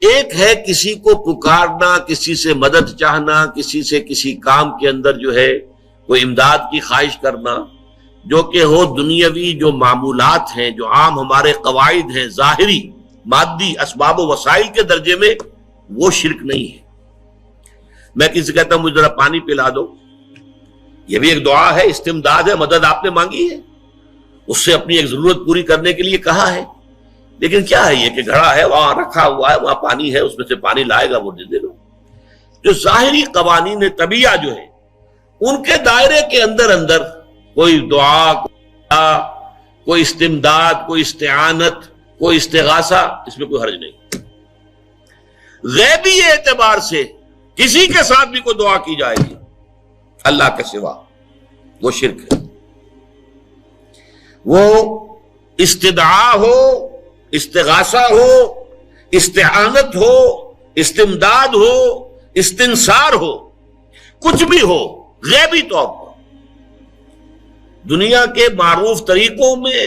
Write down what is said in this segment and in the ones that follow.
ایک ہے کسی کو پکارنا، کسی سے مدد چاہنا، کسی سے کسی کام کے اندر جو ہے کوئی امداد کی خواہش کرنا، جو کہ ہو دنیاوی جو معمولات ہیں، جو عام ہمارے قواعد ہیں، ظاہری مادی اسباب و وسائل کے درجے میں، وہ شرک نہیں ہے۔ میں کسی سے کہتا ہوں مجھے ذرا پانی پلا دو، یہ بھی ایک دعا ہے، استمداد ہے، مدد آپ نے مانگی ہے، اس سے اپنی ایک ضرورت پوری کرنے کے لیے کہا ہے۔ لیکن کیا ہے یہ کہ گھڑا ہے، وہاں رکھا ہوا ہے، وہاں پانی ہے، اس میں سے پانی لائے گا، وہ دے دو۔ جو ظاہری قوانین طبیعہ جو ہے ان کے دائرے کے اندر اندر کوئی دعا، کوئی استمداد، کوئی استعانت، کوئی استغاثہ، اس میں کوئی حرج نہیں۔ غیبی اعتبار سے کسی کے ساتھ بھی کوئی دعا کی جائے گی اللہ کے سوا، وہ شرک ہے۔ وہ استدعا ہو، استغاثہ ہو، استعانت ہو، استمداد ہو، استنصار ہو، کچھ بھی ہو، غیبی طور پر دنیا کے معروف طریقوں میں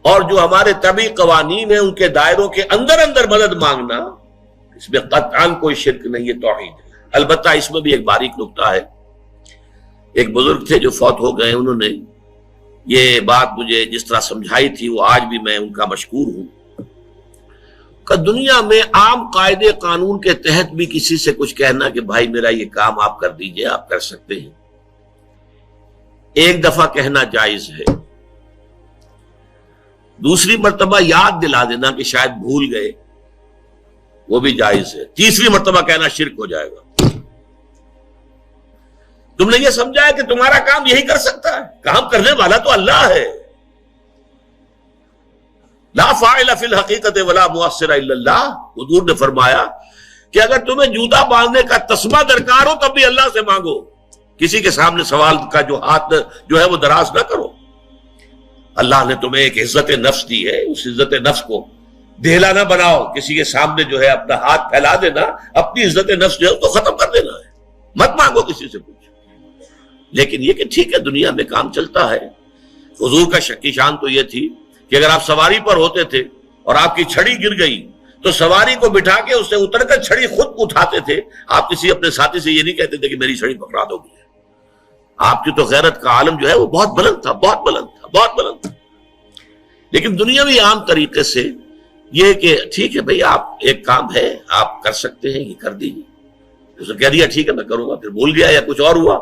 اور جو ہمارے طبعی قوانین ہیں ان کے دائروں کے اندر اندر مدد مانگنا، اس میں قطعاً کوئی شرک نہیں، یہ توحید ہے۔ البتہ اس میں بھی ایک باریک نکتہ ہے۔ ایک بزرگ تھے جو فوت ہو گئے، انہوں نے یہ بات مجھے جس طرح سمجھائی تھی وہ آج بھی میں ان کا مشکور ہوں کہ دنیا میں عام قاعدے قانون کے تحت بھی کسی سے کچھ کہنا کہ بھائی میرا یہ کام آپ کر دیجئے، آپ کر سکتے ہیں، ایک دفعہ کہنا جائز ہے، دوسری مرتبہ یاد دلا دینا کہ شاید بھول گئے، وہ بھی جائز ہے، تیسری مرتبہ کہنا شرک ہو جائے گا۔ تم نے یہ سمجھا ہے کہ تمہارا کام یہی کر سکتا ہے، کام کرنے والا تو اللہ ہے۔ لا فاعل فی الحقیقت ولا مؤثر الا اللہ، حضور نے فرمایا کہ اگر تمہیں جوتا باندھنے کا تسمہ درکار ہو تب بھی اللہ سے مانگو، کسی کے سامنے سوال کا جو ہاتھ جو ہے وہ دراز نہ کرو۔ اللہ نے تمہیں ایک عزت نفس دی ہے، اس عزت نفس کو دھیلا نہ بناؤ، کسی کے سامنے جو ہے اپنا ہاتھ پھیلا دینا، اپنی عزت نفس جو ہے اس کو ختم کر دینا ہے، مت مانگو کسی سے کچھ۔ لیکن یہ کہ ٹھیک ہے دنیا میں کام چلتا ہے۔ حضور کا شکی شان تو یہ تھی کہ اگر آپ سواری پر ہوتے تھے اور آپ کی چھڑی گر گئی تو سواری کو بٹھا کے اس سے اتر کر چھڑی خود اٹھاتے تھے، آپ کسی اپنے ساتھی سے یہ نہیں کہتے تھے کہ میری چھڑی پکڑا دو گے۔ آپ کی تو غیرت کا عالم جو ہے وہ بہت بلند تھا، بہت بلند تھا، بہت بلند تھا۔ لیکن دنیاوی عام طریقے سے یہ کہ ٹھیک ہے بھئی آپ ایک کام ہے آپ کر سکتے ہیں، یہ کر دیجیے، اسے کہہ دیا ٹھیک ہے میں کروں گا، پھر بھول گیا یا کچھ اور ہوا،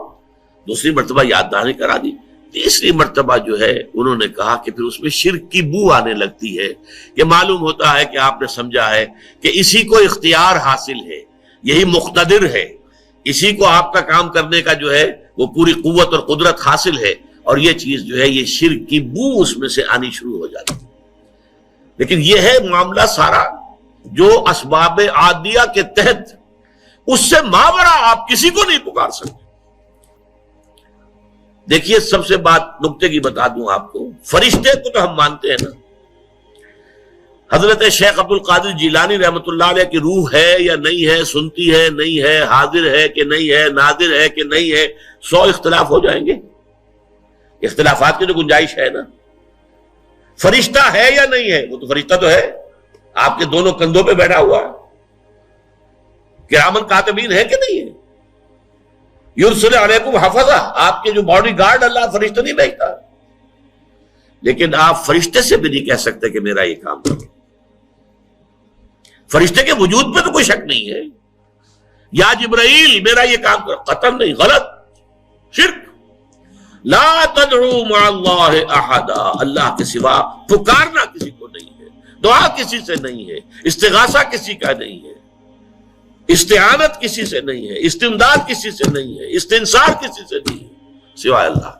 دوسری مرتبہ یاد دہانی کرا دی، تیسری مرتبہ جو ہے انہوں نے کہا کہ پھر اس میں شرک کی بو آنے لگتی ہے کہ معلوم ہوتا ہے کہ آپ نے سمجھا ہے کہ اسی کو اختیار حاصل ہے، یہی مقتدر ہے، اسی کو آپ کا کام کرنے کا جو ہے وہ پوری قوت اور قدرت حاصل ہے، اور یہ چیز جو ہے یہ شرک کی بو اس میں سے آنی شروع ہو جاتی ہے۔ لیکن یہ ہے معاملہ سارا جو اسباب عادیہ کے تحت، اس سے ماورا آپ کسی کو نہیں پکار سکتے۔ دیکھیے سب سے بات نکتے کی بتا دوں آپ کو، فرشتے کو تو ہم مانتے ہیں نا، حضرت شیخ عبد القادر جیلانی رحمۃ اللہ علیہ کی روح ہے یا نہیں ہے، سنتی ہے نہیں ہے، حاضر ہے کہ نہیں ہے، ناظر ہے کہ نہیں ہے، 100 اختلاف ہو جائیں گے، اختلافات کی تو گنجائش ہے نا۔ فرشتہ ہے یا نہیں ہے، وہ تو فرشتہ تو ہے، آپ کے دونوں کندھوں پہ بیٹھا ہوا ہے، کرامن کاتبین ہے کہ نہیں ہے، یرسل علیکم حفظہ، آپ کے جو باڈی گارڈ اللہ فرشتہ نہیں بھیجتا، لیکن آپ فرشتے سے بھی نہیں کہہ سکتے کہ میرا یہ کام کرو۔ فرشتے کے وجود پہ تو کوئی شک نہیں ہے، یا جبرائیل میرا یہ کام کرو، قطعاً نہیں، غلط، شرک۔ لا تدعو مع اللہ احدا، اللہ کے سوا پکارنا کسی کو نہیں ہے، دعا کسی سے نہیں ہے، استغاثہ کسی کا نہیں ہے، استعانت کسی سے نہیں ہے، استمداد کسی سے نہیں ہے، استنصار کسی سے نہیں ہے سوائے اللہ۔